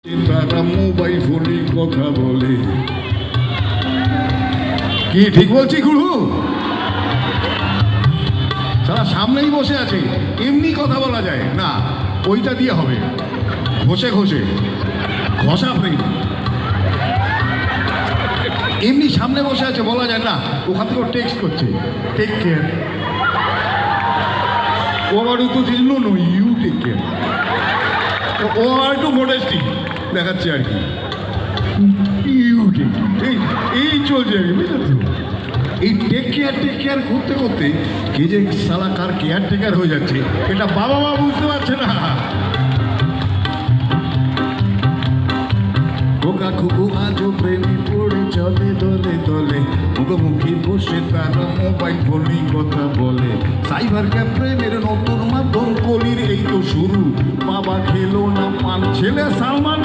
তারা মোবাইল ফোনে কথা বলে। কি ঠিক বলছি গুরু? সারা সামনেই বসে আছে, এমনি কথা বলা যায় না, ওইটা দিয়ে হবে ঘষে ঘষে, ঘষা ফ্রেম। এমনি সামনে বসে আছে, বলা যায় না, ওখান থেকে টেক্সট করছে টেক কেয়ার। ও আবার তো ছিল নো ইউ টেক কেয়ার, ও আর একটু মডেস্টি দেখাচ্ছে আর কি, ইউ টেক কেয়ার, এই চলছে আর কি, বুঝতে তো? এই টেক কেয়ার করতে করতে কে যে সালা কার কেয়ার টেকার হয়ে যাচ্ছে, এটা বাবা মা বুঝতে পারছে না। খোকা খুকু আজও প্রেমে পড়ে চলে দলে দলে, মুখোমুখি বসে তারা মোবাইল ফোনে কথা বলে। সাইবার ক্যাফ প্রেমের নতুন মাধ্যম, কলির এই তো শুরু। বাবা খেলো না পান, ছেলে সালমান